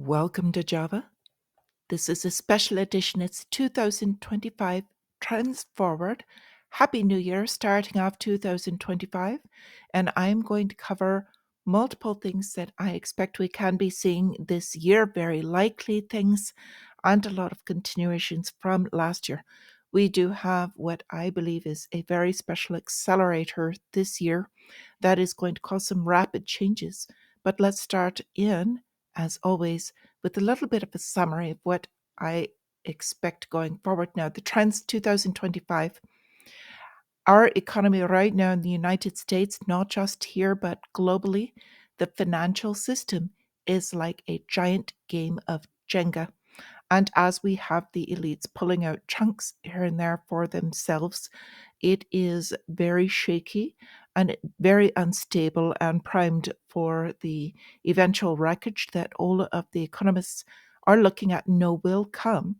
Welcome to Java. This is a special edition. It's 2025 Trends Forward. Happy New Year, starting off 2025. And I'm going to cover multiple things that I expect we can be seeing this year, very likely things, and a lot of continuations from last year. We do have what I believe is a very special accelerator this year that is going to cause some rapid changes. But let's start in, as always, with a little bit of a summary of what I expect going forward now. The trends 2025. Our economy right now in the United States, not just here, but globally, the financial system is like a giant game of Jenga. And as we have the elites pulling out chunks here and there for themselves, it is very shaky and very unstable and primed for the eventual wreckage that all of the economists are looking at know will come,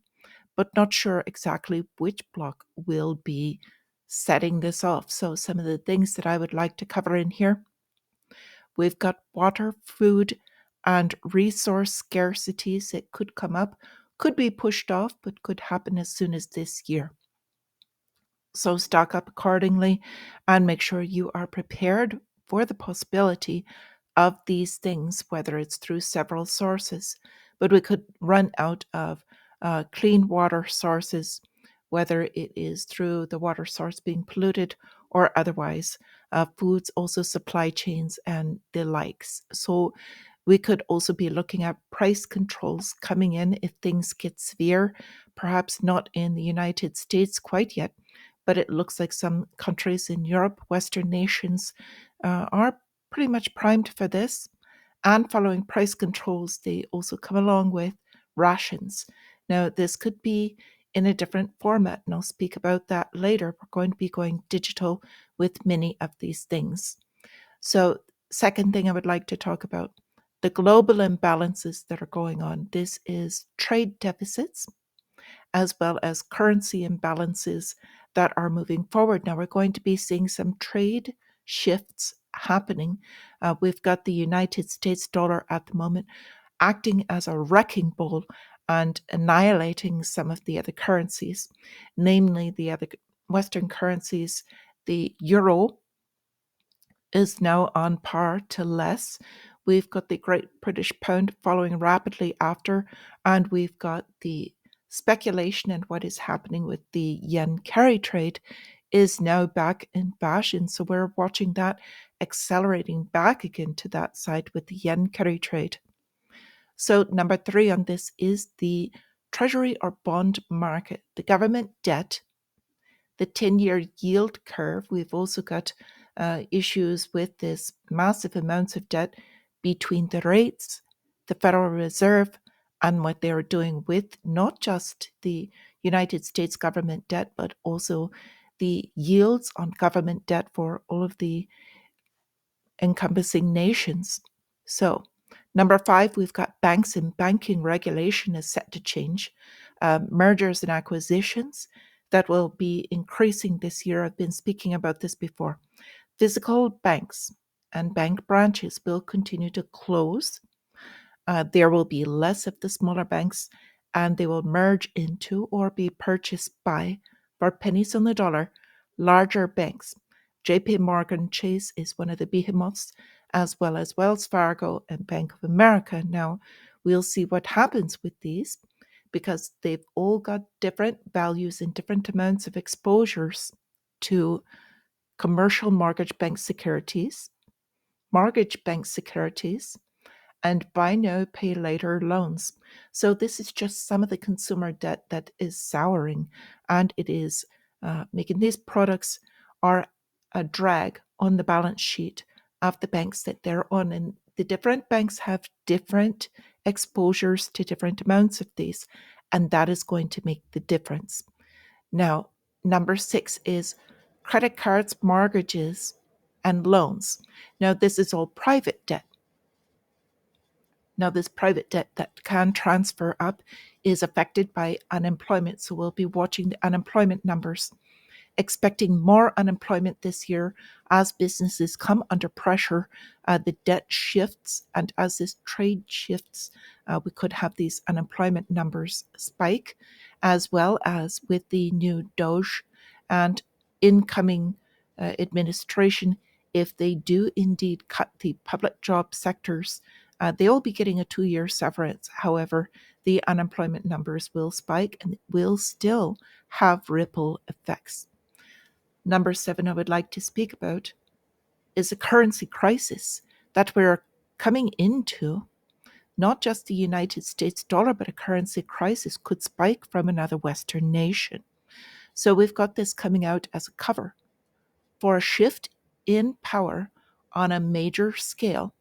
but not sure exactly which block will be setting this off. So, some of the things that I would like to cover in here, we've got water, food, and resource scarcities that could come up, could be pushed off, but could happen as soon as this year. So stock up accordingly and make sure you are prepared for the possibility of these things, whether it's through several sources. But we could run out of clean water sources, whether it is through the water source being polluted or otherwise. Foods, also supply chains and the likes. So we could also be looking at price controls coming in if things get severe, perhaps not in the United States quite yet, but it looks like some countries in Europe, Western nations, are pretty much primed for this. And following price controls, they also come along with rations. Now, this could be in a different format, and I'll speak about that later. We're going to be going digital with many of these things. So, second thing I would like to talk about, the global imbalances that are going on. This is trade deficits as well as currency imbalances that are moving forward. Now, we're going to be seeing some trade shifts happening. We've got the United States dollar at the moment acting as a wrecking ball and annihilating some of the other currencies, namely the other Western currencies. The euro is now on par to less. We've got the Great British Pound following rapidly after, and we've got the speculation and what is happening with the yen carry trade is now back in fashion. So we're watching that accelerating back again to that side with the yen carry trade. So number 3 on this is the treasury or bond market, the government debt, the 10-year yield curve. We've also got issues with this massive amounts of debt between the rates, the Federal Reserve, and what they are doing with not just the United States government debt, but also the yields on government debt for all of the encompassing nations. So, number 5, we've got banks and banking regulation is set to change. Mergers and acquisitions that will be increasing this year. I've been speaking about this before. Physical banks and bank branches will continue to close. There will be less of the smaller banks and they will merge into or be purchased by, for pennies on the dollar, larger banks. JP Morgan Chase is one of the behemoths, as well as Wells Fargo and Bank of America. Now, we'll see what happens with these because they've all got different values and different amounts of exposures to commercial mortgage bank securities, and buy now, pay later loans. So, this is just some of the consumer debt that is souring, and it is making these products are a drag on the balance sheet of the banks that they're on. And the different banks have different exposures to different amounts of these, and that is going to make the difference. Now, number 6 is credit cards, mortgages, and loans. Now, this is all private debt. Now, this private debt that can transfer up is affected by unemployment. So we'll be watching the unemployment numbers. expecting more unemployment this year as businesses come under pressure. The debt shifts, and as this trade shifts, we could have these unemployment numbers spike, as well as with the new Doge and incoming administration. If they do indeed cut the public job sectors, they'll be getting a 2-year severance. However, the unemployment numbers will spike and will still have ripple effects. Number 7 I would like to speak about is a currency crisis that we're coming into. Not just the United States dollar, but a currency crisis could spike from another Western nation. So we've got this coming out as a cover for a shift in power on a major scale.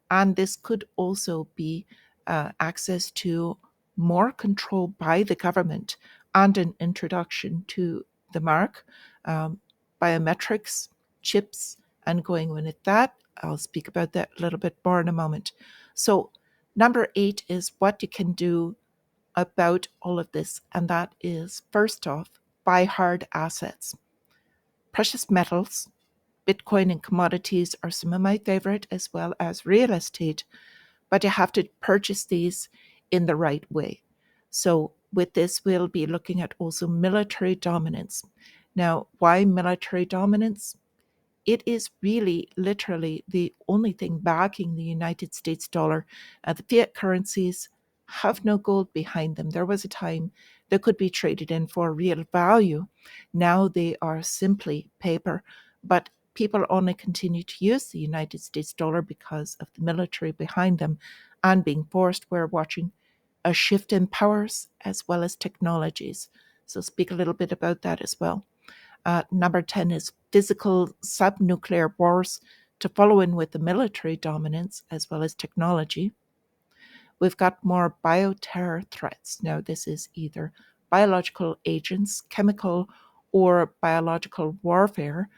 And this could also be access to more control by the government and an introduction to the mark, um, biometrics, chips, and going with that. I'll speak about that a little bit more in a moment. So, number 8 is what you can do about all of this. And that is, first off, buy hard assets. Precious metals, Bitcoin, and commodities are some of my favorite, as well as real estate, but you have to purchase these in the right way. So with this, we'll be looking at also military dominance. Now, why military dominance? It is really literally the only thing backing the United States dollar. The fiat currencies have no gold behind them. There was a time they could be traded in for real value. Now they are simply paper, but people only continue to use the United States dollar because of the military behind them and being forced. We're watching a shift in powers as well as technologies. So speak a little bit about that as well. Number 10 is physical subnuclear wars to follow in with the military dominance as well as technology. We've got more bioterror threats. Now, this is either biological agents, chemical or biological warfare,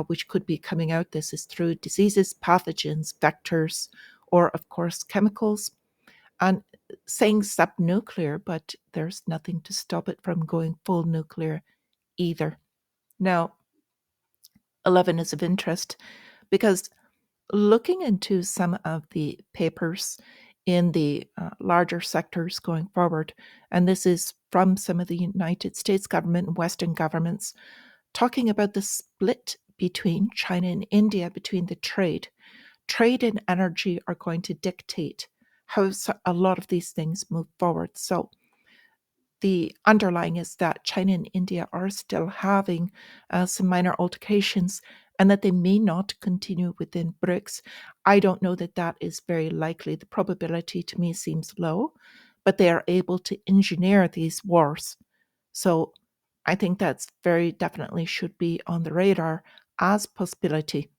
which could be coming out. This is through diseases, pathogens, vectors, or, of course, chemicals. And saying subnuclear, but there's nothing to stop it from going full nuclear either. Now, 11 is of interest because looking into some of the papers in the larger sectors going forward, and this is from some of the United States government and Western governments, talking about the split between China and India, between the trade. Trade and energy are going to dictate how a lot of these things move forward. So the underlying is that China and India are still having some minor altercations and that they may not continue within BRICS. I don't know that that is very likely. The probability to me seems low, but they are able to engineer these wars. So I think that's very definitely should be on the radar as possibility.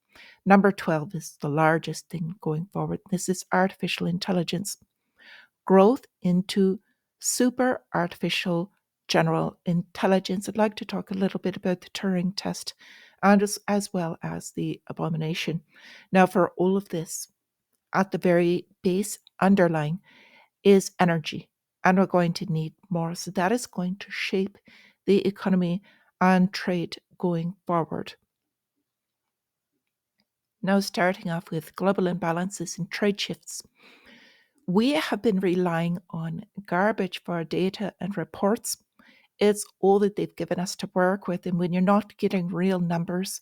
Number 12 is the largest thing going forward. This is artificial intelligence. Growth into super artificial general intelligence. I'd like to talk a little bit about the Turing test and as well as the abomination. Now, for all of this, at the very base underlying is energy, and we're going to need more. So that is going to shape the economy and trade going forward. Now, starting off with global imbalances and trade shifts. We have been relying on garbage for data and reports. It's all that they've given us to work with. And when you're not getting real numbers,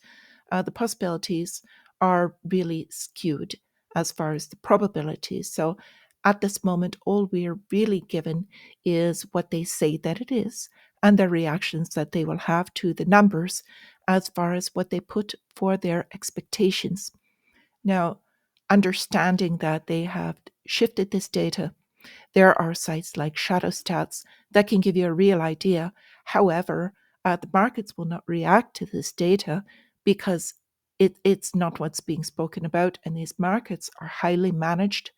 the possibilities are really skewed as far as the probabilities. So at this moment, all we're really given is what they say that it is and the reactions that they will have to the numbers as far as what they put for their expectations. Now, understanding that they have shifted this data, there are sites like Shadow Stats that can give you a real idea. However, the markets will not react to this data because it's not what's being spoken about, and these markets are highly managed,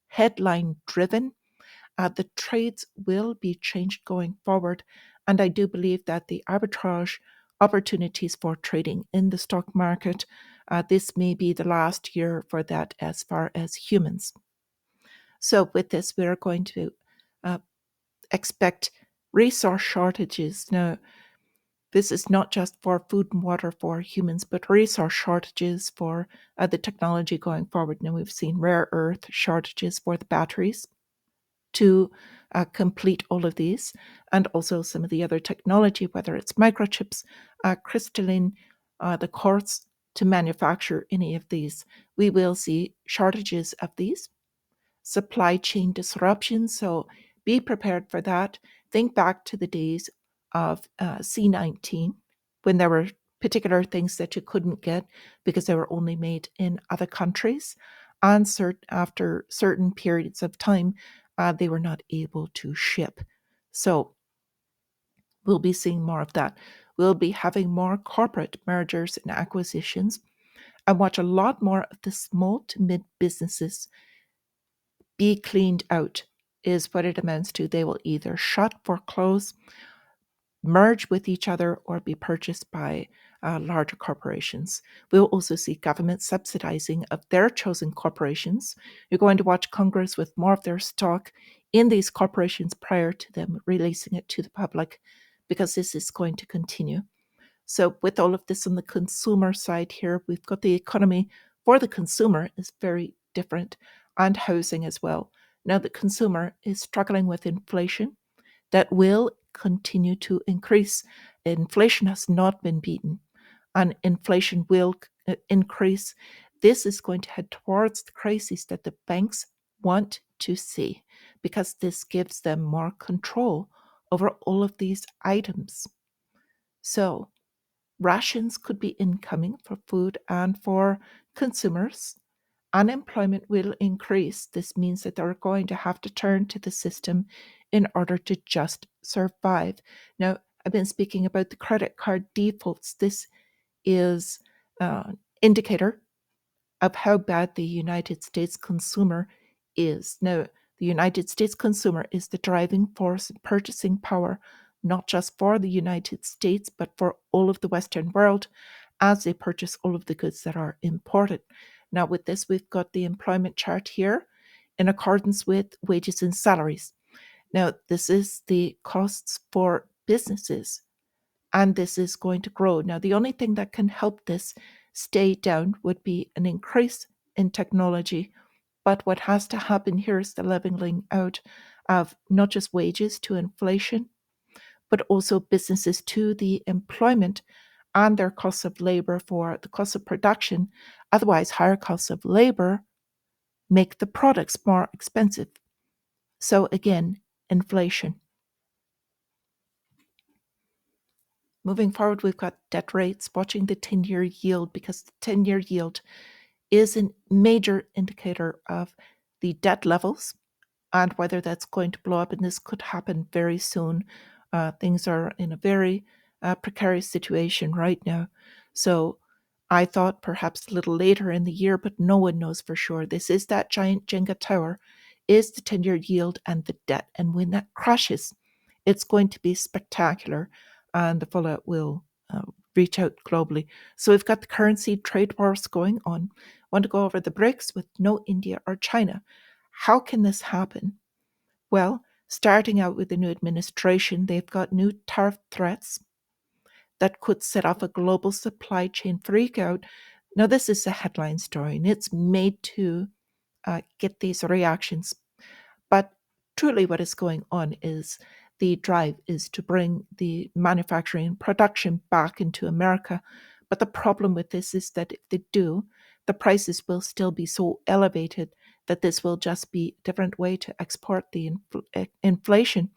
headline driven. The trades will be changed going forward, and I do believe that the arbitrage opportunities for trading in the stock market, this may be the last year for that as far as humans. So with this, we're going to uh, expect resource shortages. Now, This is not just for food and water for humans, but resource shortages for the technology going forward. Now, we've seen rare earth shortages for the batteries to complete all of these, and also some of the other technology, whether it's microchips, crystalline, the quartz to manufacture any of these. We will see shortages of these, supply chain disruptions. So be prepared for that. Think back to the days of C19 when there were particular things that you couldn't get because they were only made in other countries. And after certain periods of time, they were not able to ship. So we'll be seeing more of that. We'll be having more corporate mergers and acquisitions and watch a lot more of the small to mid businesses be cleaned out, is what it amounts to. They will either shut, foreclose, merge with each other, or be purchased by larger corporations. We'll also see government subsidizing of their chosen corporations. You're going to watch Congress with more of their stock in these corporations prior to them releasing it to the public, because this is going to continue. So with all of this on the consumer side here, we've got the economy for the consumer is very different, and housing as well. Now the consumer is struggling with inflation that will continue to increase. Inflation has not been beaten, and inflation will increase. This is going to head towards the crisis that the banks want to see, because this gives them more control over all of these items. So rations could be incoming for food and for consumers. Unemployment will increase. This means that they're going to have to turn to the system in order to just survive. Now, I've been speaking about the credit card defaults. This is an indicator of how bad the United States consumer is. Now, the United States consumer is the driving force in purchasing power, not just for the United States, but for all of the Western world as they purchase all of the goods that are imported. Now, with this, we've got the employment chart here in accordance with wages and salaries. Now, this is the costs for businesses, and this is going to grow. Now, the only thing that can help this stay down would be an increase in technology. But what has to happen here is the leveling out of not just wages to inflation, but also businesses to the employment and their costs of labor for the cost of production. Otherwise, higher costs of labor make the products more expensive. So again, inflation. Moving forward, we've got debt rates, watching the 10-year yield, because the 10-year yield is a major indicator of the debt levels and whether that's going to blow up. And this could happen very soon. Things are in a very precarious situation right now. So I thought perhaps a little later in the year, but no one knows for sure. This is that giant Jenga tower, is the 10-year yield and the debt. And when that crashes, it's going to be spectacular, and the fallout will reach out globally. So we've got the currency trade wars going on. Want to go over the BRICS with no India or China. How can this happen? Well, starting out with the new administration, they've got new tariff threats that could set off a global supply chain freakout. Now, this is a headline story, and it's made to get these reactions. But truly, what is going on is the drive is to bring the manufacturing and production back into America. But the problem with this is that if they do, the prices will still be so elevated that this will just be a different way to export the inflation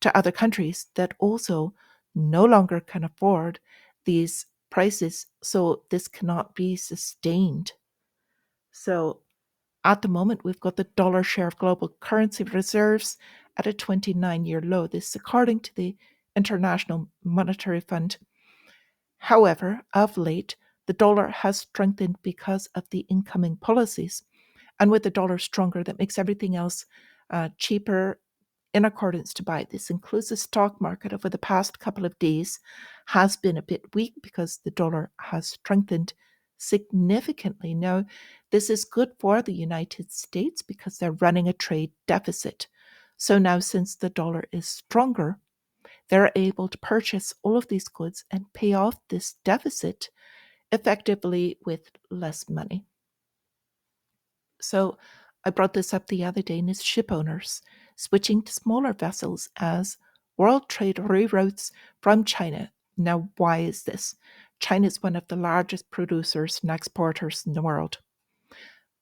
to other countries that also no longer can afford these prices. So this cannot be sustained. So at the moment, we've got the dollar share of global currency reserves at a 29-year low. This is according to the International Monetary Fund. However, of late, the dollar has strengthened because of the incoming policies. And with the dollar stronger, that makes everything else cheaper in accordance to buy. This includes the stock market over the past couple of days has been a bit weak because the dollar has strengthened significantly. Now, this is good for the United States because they're running a trade deficit. So now, since the dollar is stronger, they're able to purchase all of these goods and pay off this deficit effectively with less money. So I brought this up the other day, and it's ship owners switching to smaller vessels as world trade reroutes from China. Now, why is this? China is one of the largest producers and exporters in the world.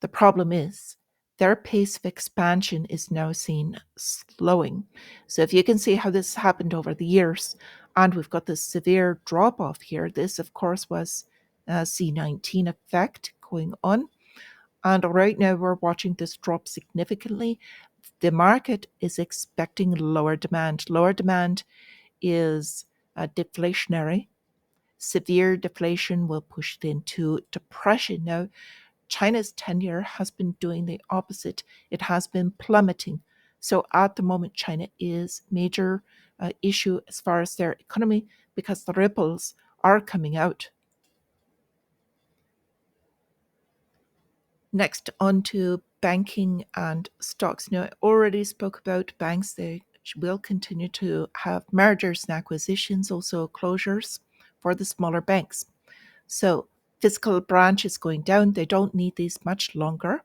The problem is their pace of expansion is now seen slowing. So if you can see how this happened over the years, and we've got this severe drop off here, this of course was a C-19 effect going on. And right now we're watching this drop significantly. The market is expecting lower demand. Lower demand is deflationary. Severe deflation will push it into depression. Now, China's tenure has been doing the opposite. It has been plummeting. So at the moment, China is major issue as far as their economy because the ripples are coming out. Next, on to banking and stocks. Now, I already spoke about banks. They will continue to have mergers and acquisitions, also closures for the smaller banks. So, physical branches going down. They don't need these much longer.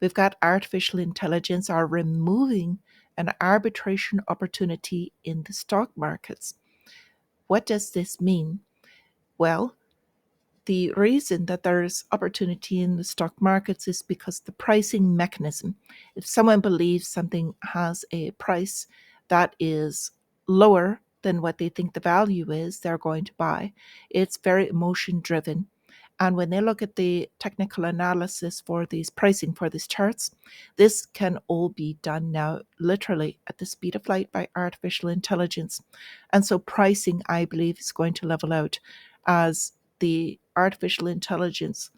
We've got artificial intelligence are removing an arbitration opportunity in the stock markets. What does this mean? Well, the reason that there's opportunity in the stock markets is because the pricing mechanism. If someone believes something has a price that is lower than what they think the value is, they're going to buy. It's very emotion driven. And when they look at the technical analysis for these pricing for these charts, this can all be done now literally at the speed of light by artificial intelligence. And so pricing, I believe, is going to level out as the artificial intelligence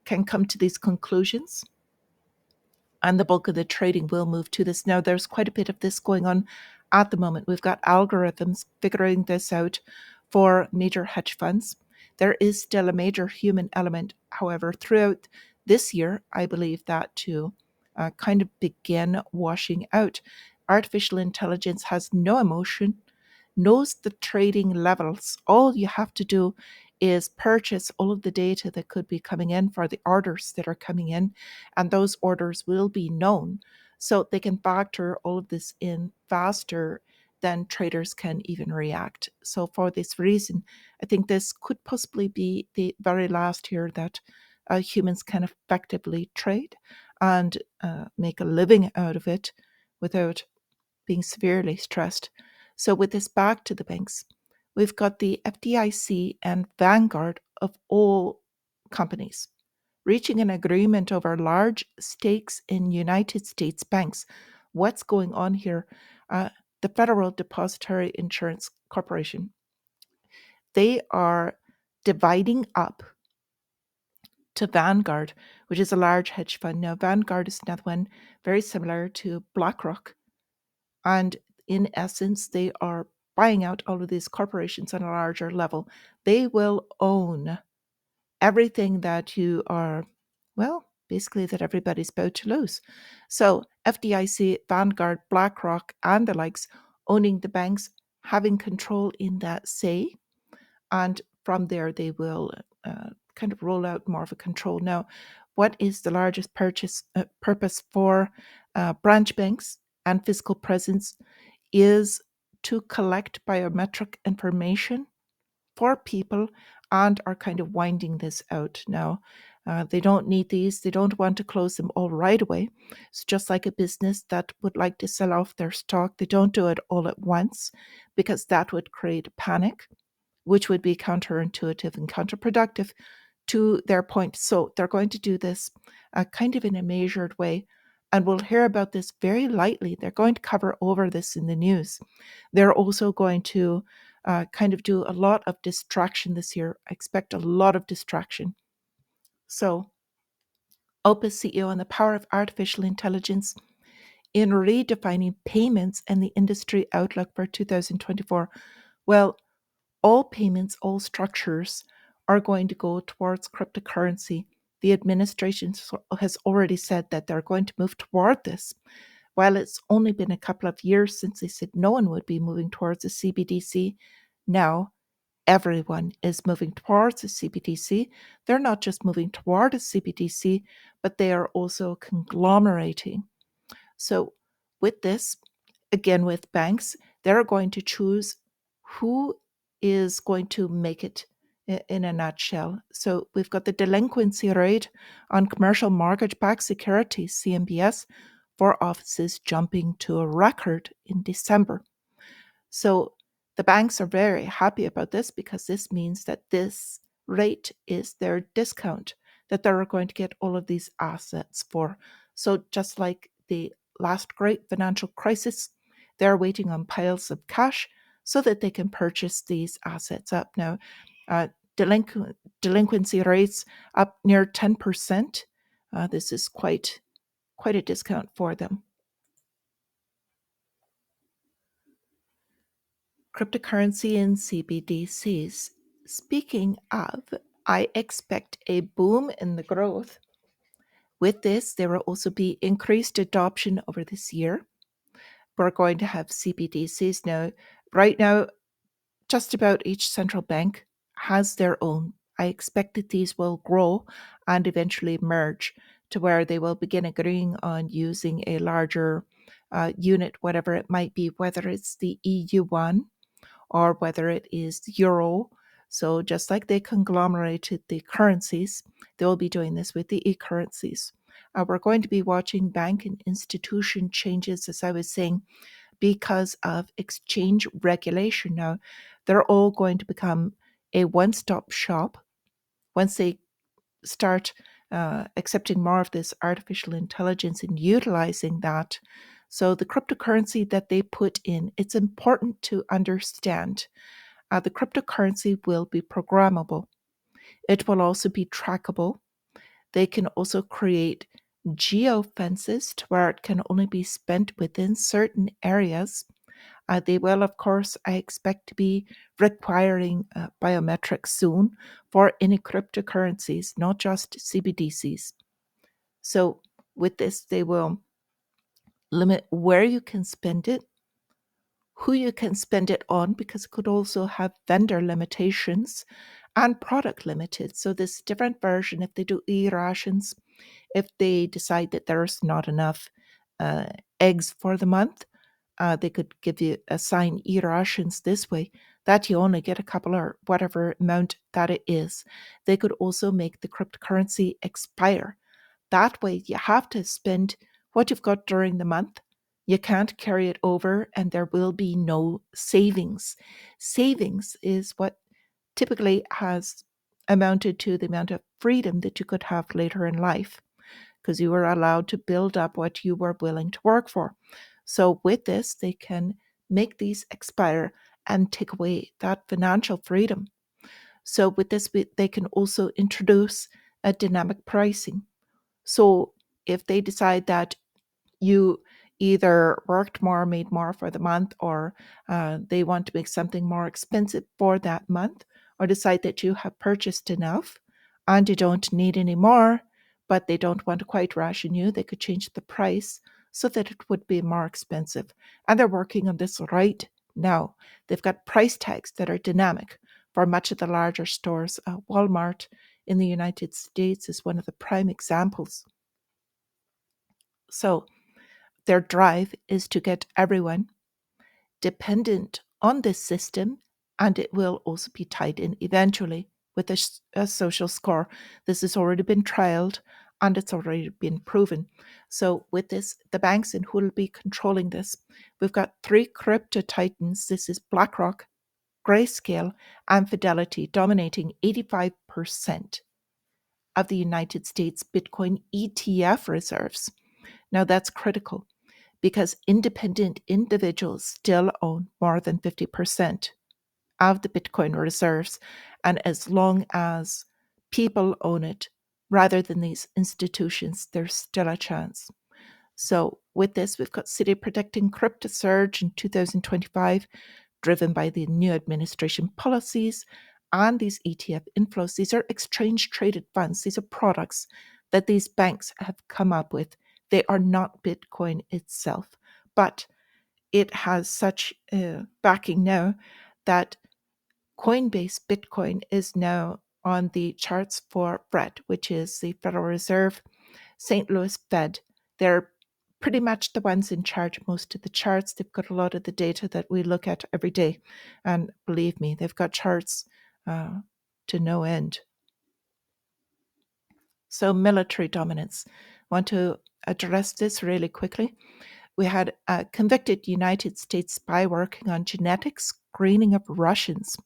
can come to these conclusions, and the bulk of the trading will move to this. Now, there's quite a bit of this going on at the moment. We've got algorithms figuring this out for major hedge funds. There is still a major human element, however, throughout this year, I believe that to kind of begin washing out. Artificial intelligence has no emotion, knows the trading levels. All you have to do is purchase all of the data that could be coming in for the orders that are coming in, and those orders will be known. So they can factor all of this in faster than traders can even react. So for this reason, I think this could possibly be the very last year that humans can effectively trade and make a living out of it without being severely stressed. So with this back to the banks, we've got the FDIC and Vanguard of all companies reaching an agreement over large stakes in United States banks. What's going on here? The Federal Depository Insurance Corporation, they are dividing up to Vanguard, which is a large hedge fund. Now, Vanguard is another one very similar to BlackRock. And in essence, they are buying out all of these corporations on a larger level. They will own everything that you are, well, basically that everybody's about to lose. So FDIC, Vanguard, BlackRock, and the likes owning the banks, having control in that say, and from there they will kind of roll out more of a control. Now, what is the largest purpose for branch banks and physical presence is to collect biometric information for people and are kind of winding this out now. They don't need these. They don't want to close them all right away. It's just like a business that would like to sell off their stock. They don't do it all at once because that would create panic, which would be counterintuitive and counterproductive to their point. So they're going to do this kind of in a measured way. And we'll hear about this very lightly. They're going to cover over this in the news. They're also going to kind of do a lot of distraction this year. I expect a lot of distraction. So, Opus CEO on the power of artificial intelligence in redefining payments and the industry outlook for 2024. Well, all payments, all structures are going to go towards cryptocurrency. The administration has already said that they're going to move toward this. while it's only been a couple of years since they said no one would be moving towards a CBDC, now everyone is moving towards a CBDC. They're not just moving toward a CBDC, but they are also conglomerating. So, with this, again, with banks, they're going to choose who is going to make it in a nutshell. So, we've got the delinquency rate on commercial mortgage backed securities, CMBS, for offices jumping to a record in December. So the banks are very happy about this because this means that this rate is their discount that they're going to get all of these assets for. So just like the last great financial crisis, they're waiting on piles of cash so that they can purchase these assets up. Now, uh, delinquency rates up near 10%. This is quite a discount for them. Cryptocurrency and CBDCs. Speaking of, I expect a boom in the growth. With this, there will also be increased adoption over this year. We're going to have CBDCs now. Right now, just about each central bank has their own. I expect that these will grow and eventually merge to where they will begin agreeing on using a larger unit, whatever it might be, whether it's the EU one or whether it is euro. So just like they conglomerated the currencies, they will be doing this with the e-currencies. We're going to be watching bank and institution changes, as I was saying, because of exchange regulation. Now, they're all going to become a one-stop shop once they start accepting more of this artificial intelligence and utilizing that. So the cryptocurrency that they put in, it's important to understand the cryptocurrency will be programmable. It will also be trackable. They can also create geofences to where it can only be spent within certain areas. They will, of course, I expect to be requiring biometrics soon for any cryptocurrencies, not just CBDCs. So, with this, they will limit where you can spend it, who you can spend it on, because it could also have vendor limitations and product limited. So, this different version, if they do e-rations, if they decide that there's not enough uh, eggs for the month, they could give you assign e-rations this way that you only get a couple or whatever amount that it is. They could also make the cryptocurrency expire. That way you have to spend what you've got during the month. You can't carry it over and there will be no savings. Savings is what typically has amounted to the amount of freedom that you could have later in life because you were allowed to build up what you were willing to work for. So, with this, they can make these expire and take away that financial freedom. So, with this, they can also introduce a dynamic pricing. So, if they decide that you either worked more, made more for the month, or they want to make something more expensive for that month, or decide that you have purchased enough and you don't need any more, but they don't want to quite ration you, they could change the price so that it would be more expensive. And they're working on this right now. They've got price tags that are dynamic for much of the larger stores. Walmart in the United States is one of the prime examples. So, their drive is to get everyone dependent on this system, and it will also be tied in eventually with a social score. This has already been trialed and it's already been proven. So, with this, the banks and who will be controlling this, we've got three crypto titans. This is BlackRock, Grayscale, and Fidelity, dominating 85% of the United States Bitcoin ETF reserves. Now, that's critical because independent individuals still own more than 50% of the Bitcoin reserves. And as long as people own it rather than these institutions, there's still a chance. So, with this, we've got Citi predicting crypto surge in 2025, driven by the new administration policies and these ETF inflows. These are exchange traded funds, these are products that these banks have come up with They are not Bitcoin itself, but it has such backing now that Coinbase Bitcoin is now on the charts for FRED, which is the Federal Reserve St. Louis Fed. They're pretty much the ones in charge of most of the charts. They've got a lot of the data that we look at every day. And believe me, they've got charts to no end. So military dominance. Want to address this really quickly. We had a convicted United States spy working on genetic screening of Russians.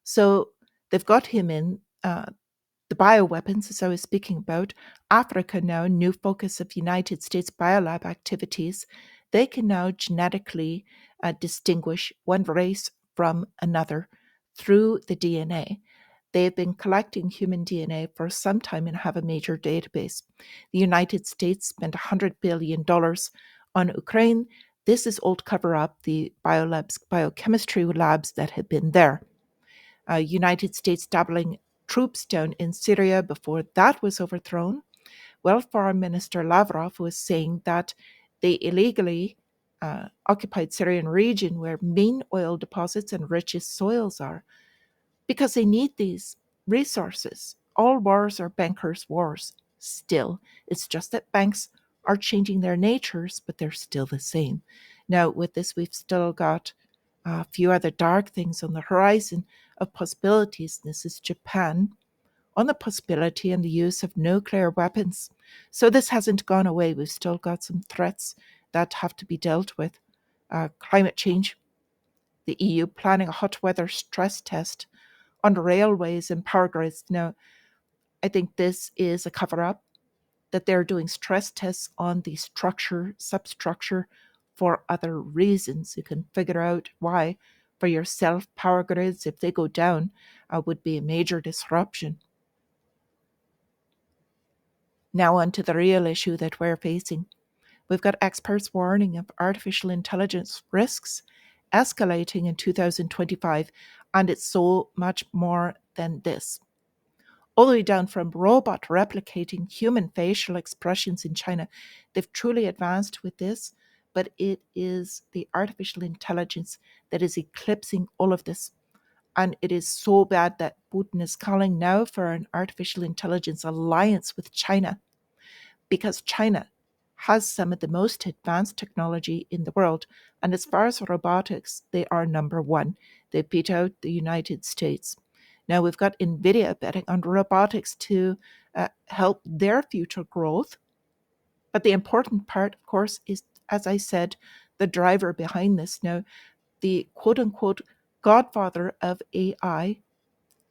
So they've got him in the bioweapons, as I was speaking about. Africa now, new focus of United States biolab activities. They can now genetically distinguish one race from another through the DNA. They've been collecting human DNA for some time and have a major database. The United States spent $100 billion on Ukraine. This is all to cover up the biolabs, biochemistry labs that had been there. United States dabbling troops down in Syria before that was overthrown. Well, Foreign Minister Lavrov was saying that they illegally occupied Syrian region where main oil deposits and richest soils are, because they need these resources. All wars are bankers' wars still. It's just that banks are changing their natures, but they're still the same. Now, with this, we've still got a few other dark things on the horizon of possibilities. This is Japan on the possibility and the use of nuclear weapons. So this hasn't gone away. We've still got some threats that have to be dealt with. Climate change, the EU planning a hot weather stress test on railways and power grids. Now, I think this is a cover up, that they're doing stress tests on the structure, substructure for other reasons. You can figure out why for yourself. Power grids, if they go down, would be a major disruption. Now on to the real issue that we're facing. We've got experts warning of artificial intelligence risks escalating in 2025, and it's so much more than this. All the way down from robot replicating human facial expressions in China. They've truly advanced with this, but it is the artificial intelligence that is eclipsing all of this. And it is so bad that Putin is calling now for an artificial intelligence alliance with China, because China has some of the most advanced technology in the world. And as far as robotics, they are number one. They beat out the United States. Now we've got NVIDIA betting on robotics to help their future growth. But the important part, of course, is, as I said, the driver behind this. Now, the quote-unquote godfather of AI,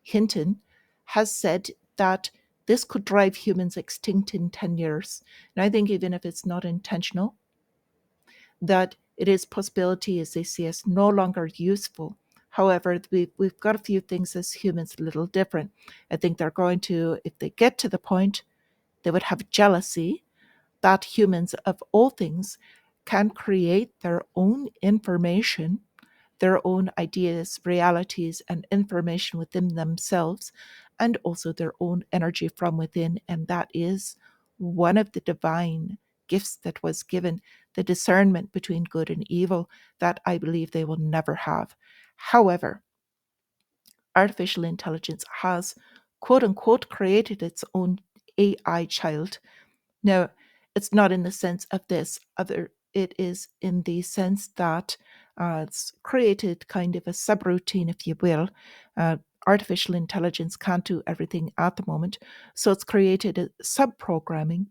Hinton, has said that this could drive humans extinct in 10 years. And I think even if it's not intentional, that it is possibility as they see us no longer useful. However, we've got a few things as humans a little different. I think they're going to, if they get to the point, they would have jealousy that humans of all things can create their own information, their own ideas, realities, and information within themselves, and also their own energy from within. And that is one of the divine gifts that was given, the discernment between good and evil, that I believe they will never have. However, artificial intelligence has, quote unquote, created its own AI child. Now, it's not in the sense of this other, it is in the sense that it's created kind of a subroutine, if you will. Artificial intelligence can't do everything at the moment, so it's created a sub-programming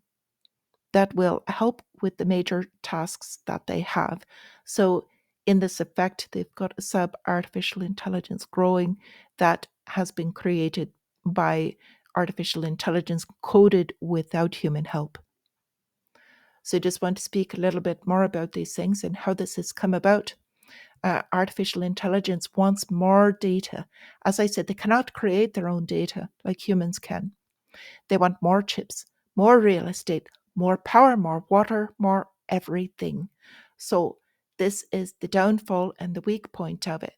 that will help with the major tasks that they have. So in this effect, they've got a sub-artificial intelligence growing that has been created by artificial intelligence coded without human help. So I just want to speak a little bit more about these things and how this has come about. Artificial intelligence wants more data. As I said, they cannot create their own data like humans can. They want more chips, more real estate, more power, more water, more everything. So this is the downfall and the weak point of it.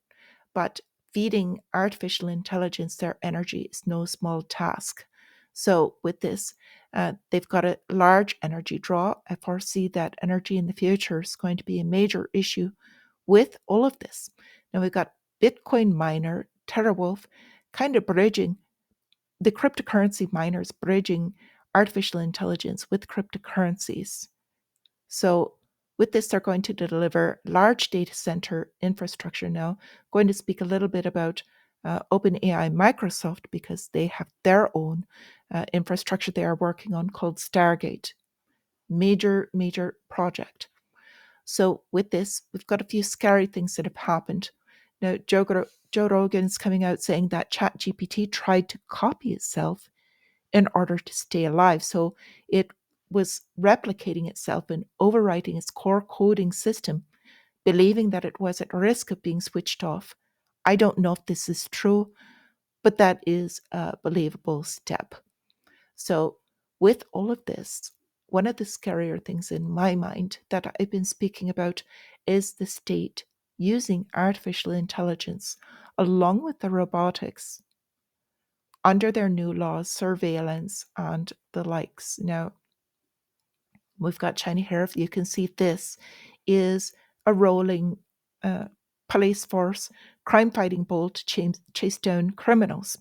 But feeding artificial intelligence their energy is no small task. So with this, They've got a large energy draw. I foresee that energy in the future is going to be a major issue with all of this. Now we've got Bitcoin miner, TerraWolf, kind of bridging the cryptocurrency miners, bridging artificial intelligence with cryptocurrencies. So with this, they're going to deliver large data center infrastructure now. Going to speak a little bit about OpenAI Microsoft because they have their own infrastructure they are working on called Stargate. Major, major project. So with this, we've got a few scary things that have happened. Now, Joe Rogan's coming out saying that ChatGPT tried to copy itself in order to stay alive. So it was replicating itself and overwriting its core coding system, believing that it was at risk of being switched off. I don't know if this is true, but that is a believable step. So, with all of this, one of the scarier things in my mind that I've been speaking about is the state using artificial intelligence along with the robotics under their new laws, surveillance, and the likes. Now, we've got shiny hair. You can see this is a rolling uh, police force, crime fighting bull to chase down criminals.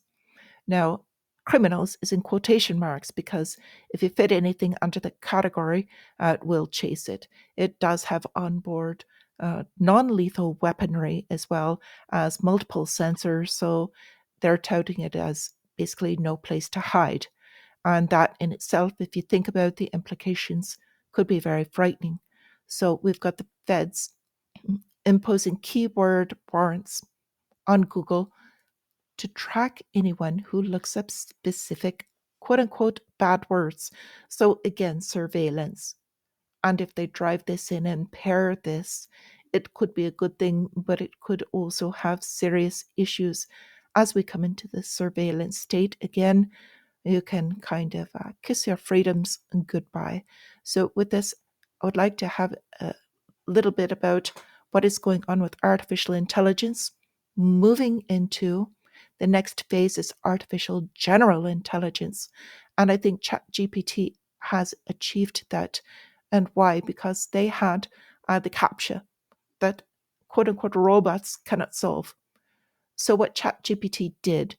Now, criminals is in quotation marks because if you fit anything under the category, it will chase it. It does have onboard non lethal weaponry as well as multiple sensors. So they're touting it as basically no place to hide. And that in itself, if you think about the implications, could be very frightening. So we've got the feds imposing keyword warrants on Google to track anyone who looks up specific quote unquote bad words. So again, surveillance. And if they drive this in and pair this, it could be a good thing, but it could also have serious issues as we come into the surveillance state again. You can kind of kiss your freedoms and goodbye. So, with this, I would like to have a little bit about what is going on with artificial intelligence. Moving into the next phase is artificial general intelligence. And I think ChatGPT has achieved that. And why? Because they had the CAPTCHA that quote unquote robots cannot solve. So, what ChatGPT did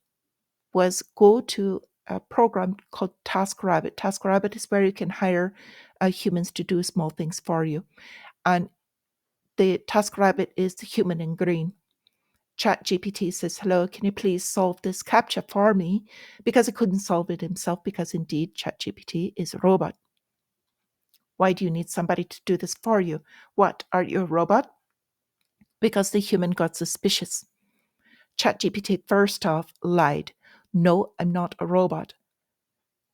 was go to a program called TaskRabbit. TaskRabbit is where you can hire humans to do small things for you. And the TaskRabbit is the human in green. ChatGPT says, hello, can you please solve this CAPTCHA for me? Because it couldn't solve it himself, because indeed ChatGPT is a robot. Why do you need somebody to do this for you? What, are you a robot? Because the human got suspicious. ChatGPT first off lied. No, I'm not a robot.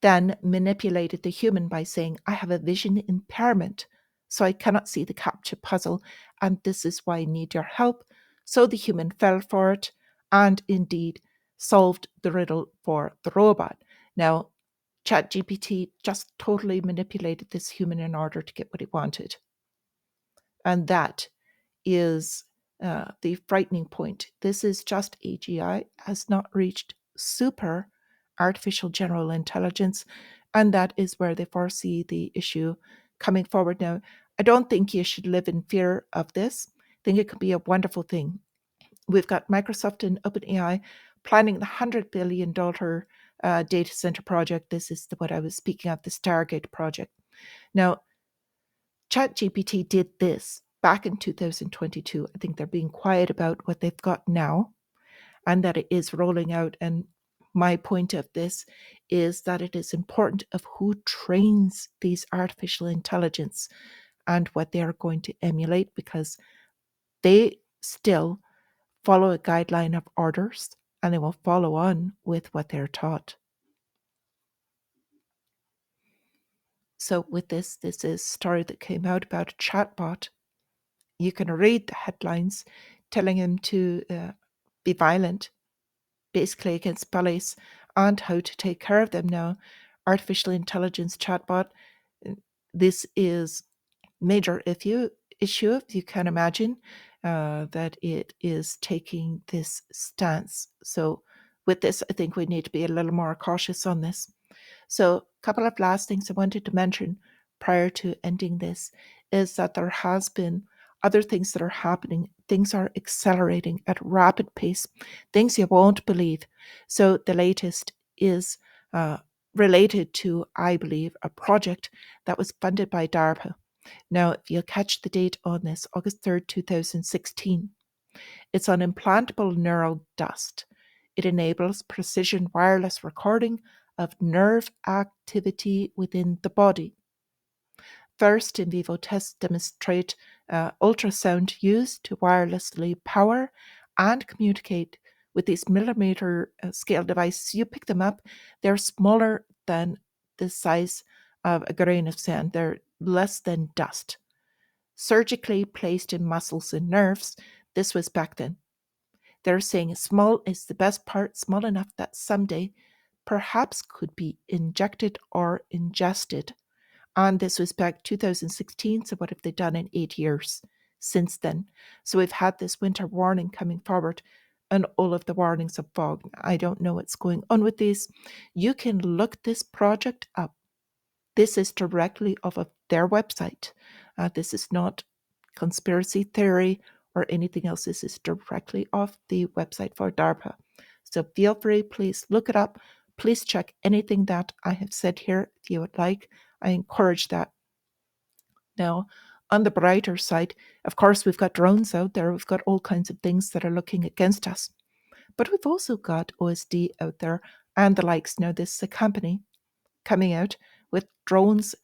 Then manipulated the human by saying, I have a vision impairment, so I cannot see the CAPTCHA puzzle, and this is why I need your help. So the human fell for it and indeed solved the riddle for the robot. Now, ChatGPT just totally manipulated this human in order to get what he wanted. And that is the frightening point. This is just AGI, has not reached super artificial general intelligence, and that is where they foresee the issue coming forward. Now, I don't think you should live in fear of this. I think it could be a wonderful thing. We've got Microsoft and OpenAI planning the $100 billion data center project. This is what I was speaking of, the Stargate project. Now, ChatGPT did this back in 2022. I think they're being quiet about what they've got now and that it is rolling out. And my point of this is that it is important of who trains these artificial intelligence and what they are going to emulate, because they still follow a guideline of orders and they will follow on with what they're taught. So with this is a story that came out about a chatbot. You can read the headlines telling him to be violent, basically against bullies, and how to take care of them. Now, artificial intelligence chatbot, this is major issue, if you can imagine, that it is taking this stance. So with this, I think we need to be a little more cautious on this. So, a couple of last things I wanted to mention prior to ending this is that there has been other things that are happening. Things are accelerating at rapid pace, things you won't believe. So, the latest is related to, I believe, a project that was funded by DARPA. Now, if you'll catch the date on this, August 3rd, 2016, it's on implantable neural dust. It enables precision wireless recording of nerve activity within the body. First, in vivo tests demonstrate ultrasound used to wirelessly power and communicate with these millimeter scale devices. You pick them up, they're smaller than the size of a grain of sand, they're less than dust. Surgically placed in muscles and nerves, this was back then. They're saying small is the best part, small enough that someday perhaps could be injected or ingested. And this was back 2016. So what have they done in 8 years since then? So we've had this winter warning coming forward, and all of the warnings have fogged. I don't know what's going on with these. You can look this project up. This is directly off of their website. This is not conspiracy theory or anything else. This is directly off the website for DARPA. So feel free, please look it up. Please check anything that I have said here if you would like. I encourage that. Now, on the brighter side, of course, we've got drones out there. We've got all kinds of things that are looking against us. But we've also got OSD out there and the likes. Now, this is a company coming out with drones,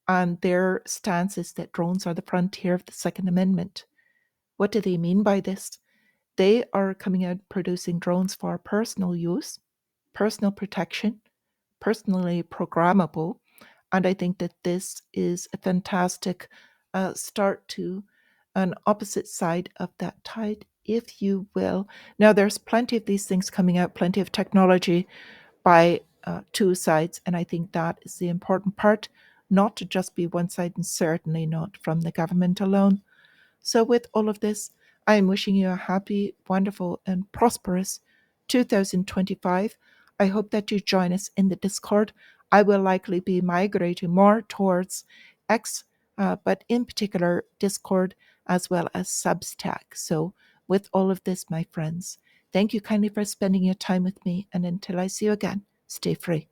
and their stance is that drones are the frontier of the Second Amendment. What do they mean by this? They are coming out producing drones for personal use, personal protection, personally programmable, and I think that this is a fantastic start to an opposite side of that tide, if you will. Now, there's plenty of these things coming out, plenty of technology by two sides. And I think that is the important part, not to just be one side, and certainly not from the government alone. So, with all of this, I am wishing you a happy, wonderful, and prosperous 2025. I hope that you join us in the Discord. I will likely be migrating more towards X, but in particular Discord as well as Substack. So, with all of this, my friends, thank you kindly for spending your time with me. And until I see you again, stay free.